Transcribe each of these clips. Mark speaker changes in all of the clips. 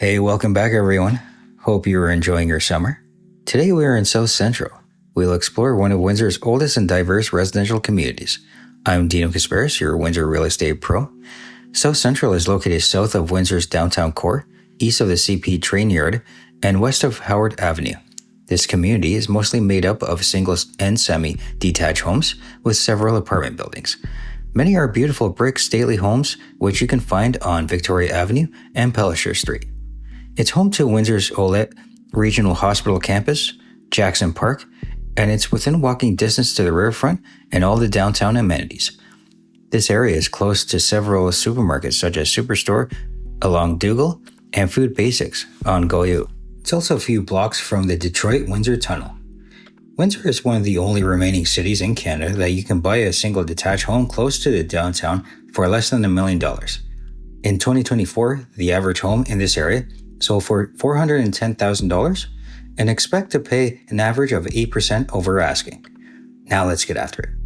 Speaker 1: Hey, welcome back everyone. Hope you are enjoying your summer. Today we are in South Central. We'll explore one of Windsor's oldest and diverse residential communities. I'm Dino Kasparis, your Windsor real estate pro. South Central is located south of Windsor's downtown core, east of the CP train yard, and west of Howard Avenue. This community is mostly made up of single and semi-detached homes with several apartment buildings. Many are beautiful brick stately homes which you can find on Victoria Avenue and Pellisher Street. It's home to Windsor's Olette Regional Hospital Campus, Jackson Park, and it's within walking distance to the riverfront and all the downtown amenities. This area is close to several supermarkets such as Superstore along Dougal and Food Basics on Goyou. It's also a few blocks from the Detroit-Windsor Tunnel. Windsor is one of the only remaining cities in Canada that you can buy a single detached home close to the downtown for less than $1 million. In 2024, the average home in this area sold for $410,000 and expect to pay an average of 8% over asking. Now let's get after it.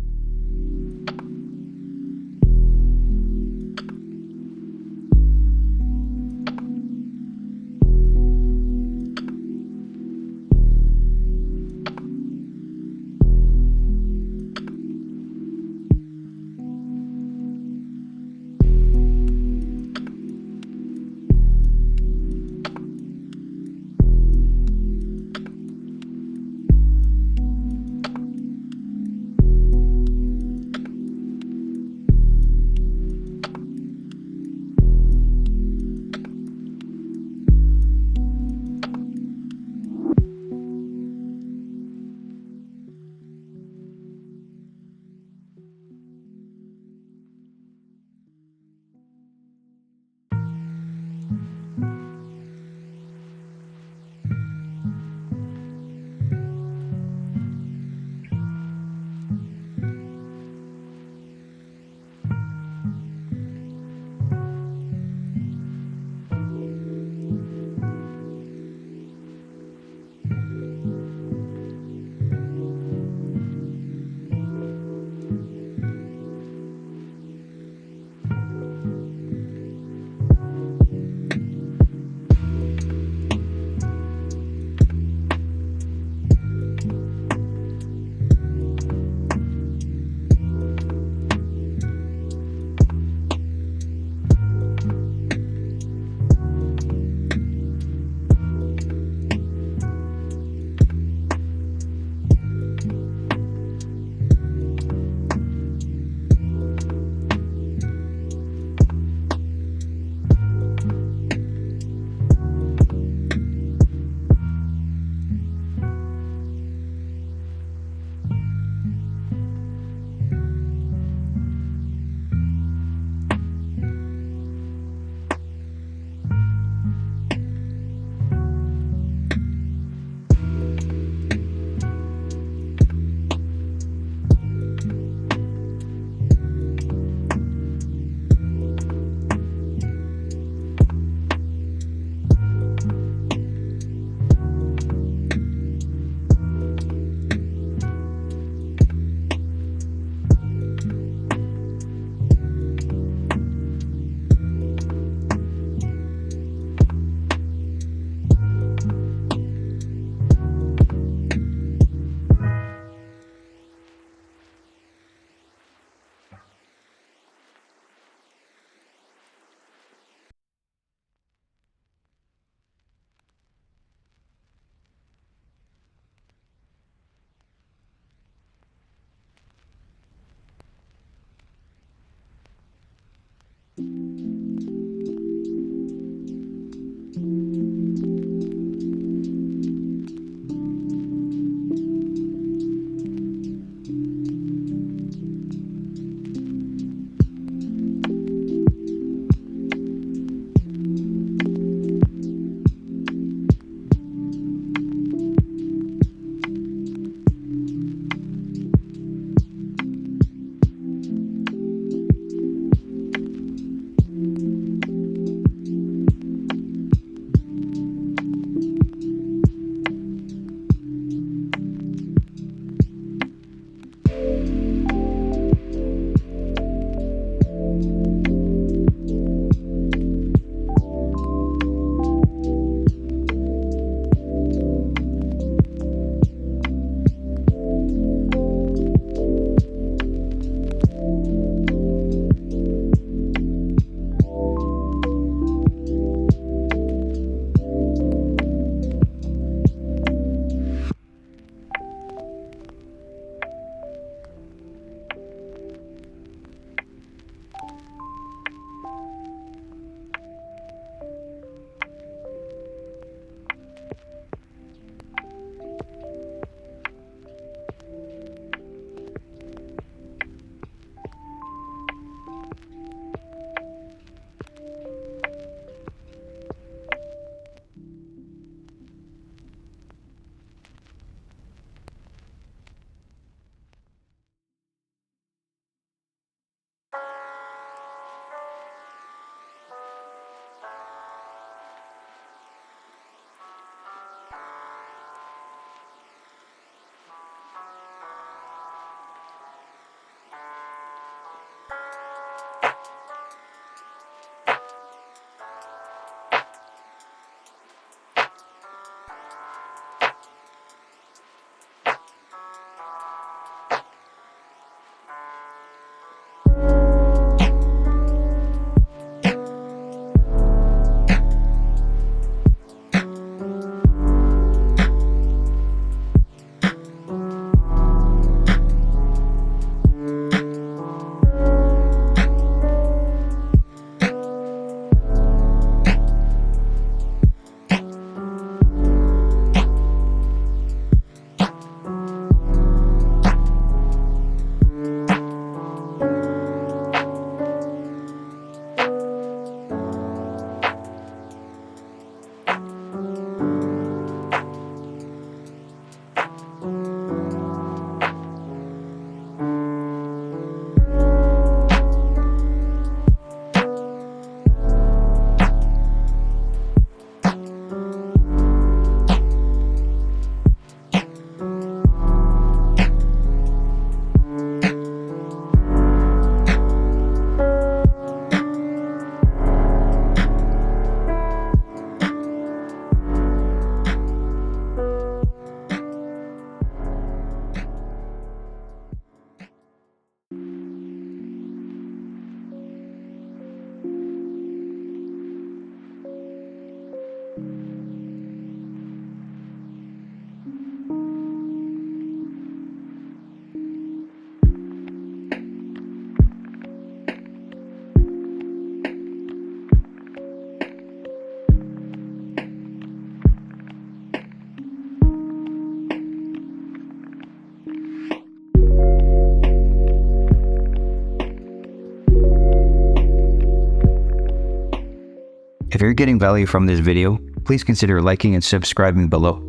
Speaker 1: If you're getting value from this video, please consider liking and subscribing below.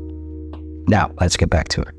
Speaker 1: Now, let's get back to it.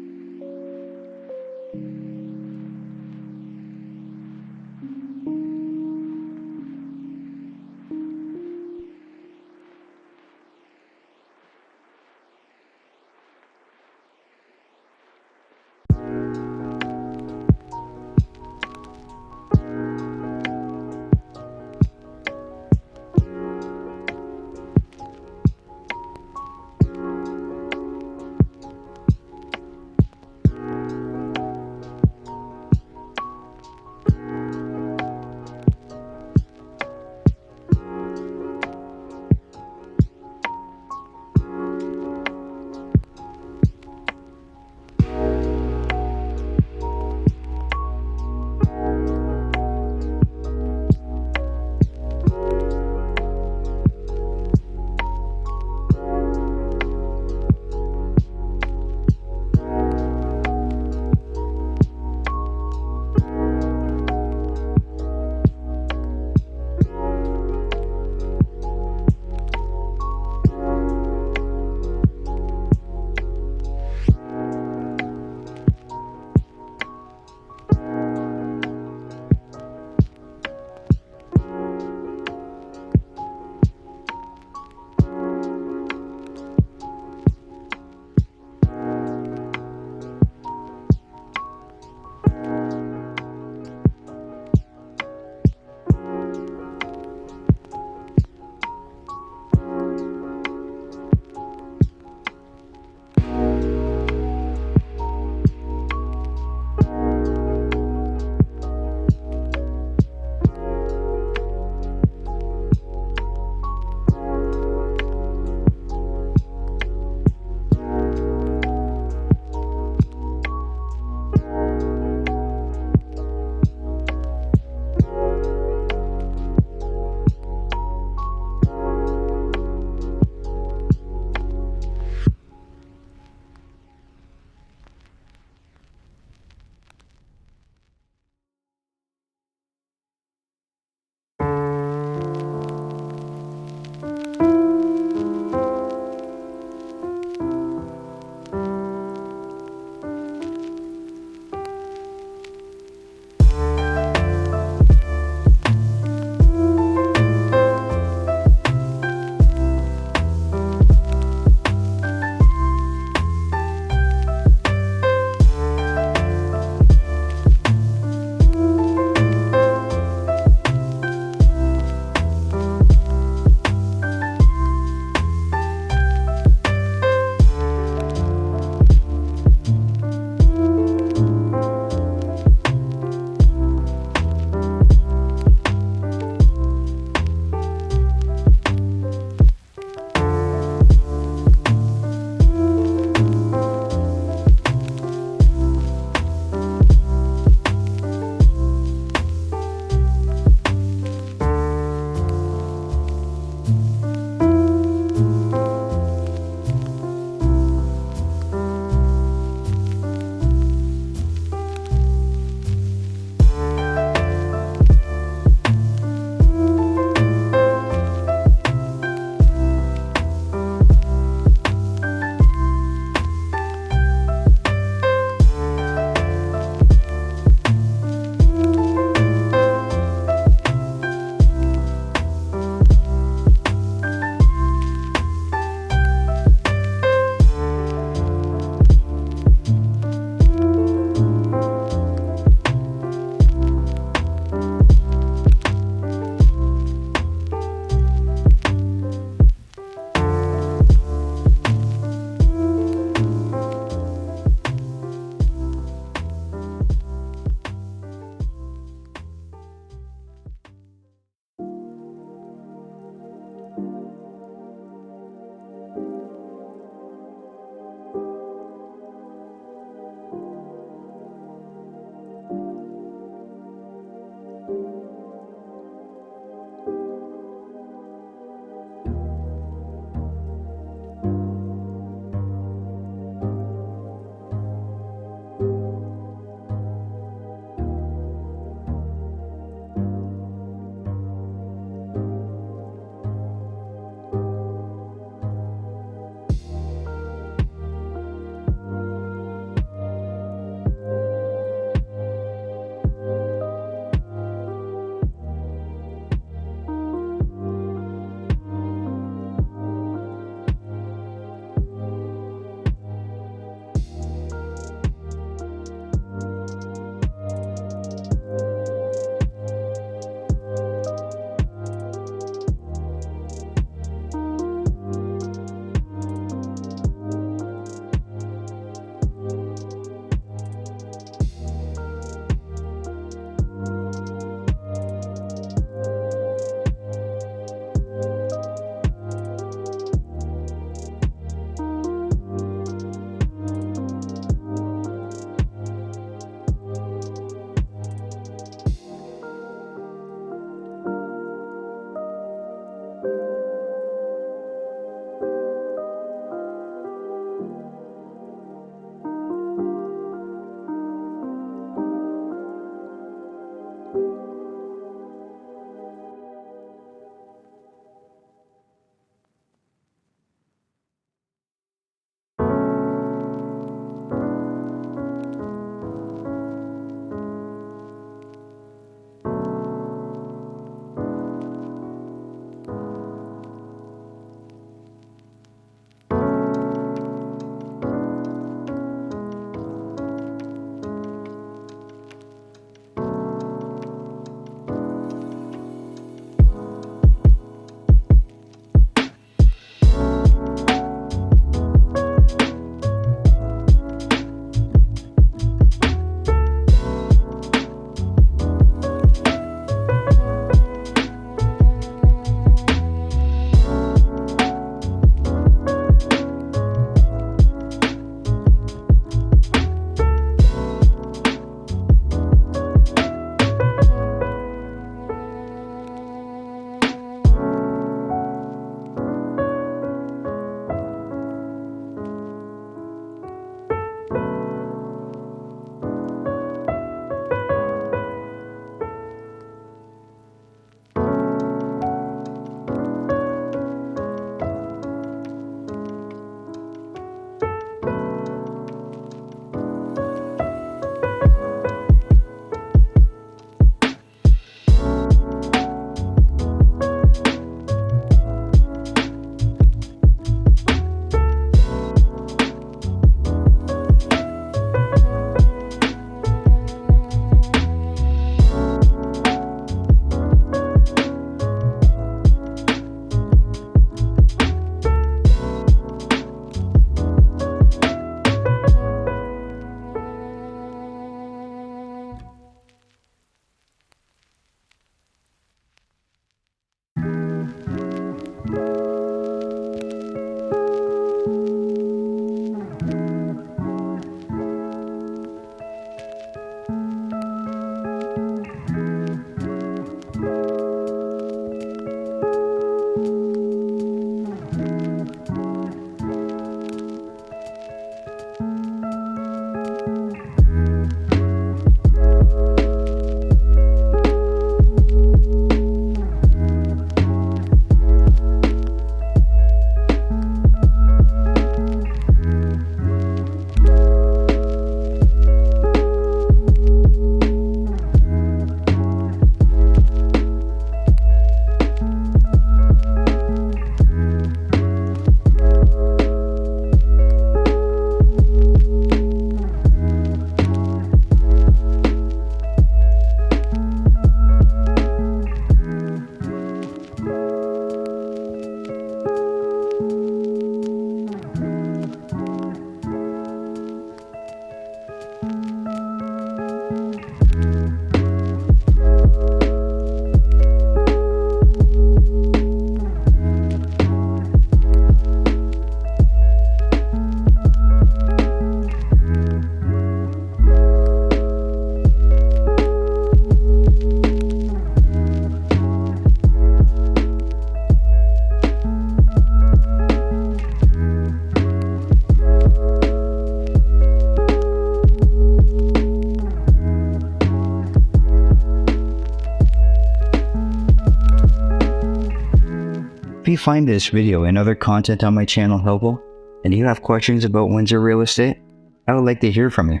Speaker 1: If you find this video and other content on my channel helpful, and you have questions about Windsor real estate, I would like to hear from you.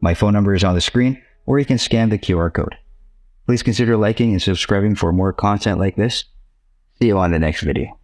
Speaker 1: My phone number is on the screen, or you can scan the QR code. Please consider liking and subscribing for more content like this. See you on the next video.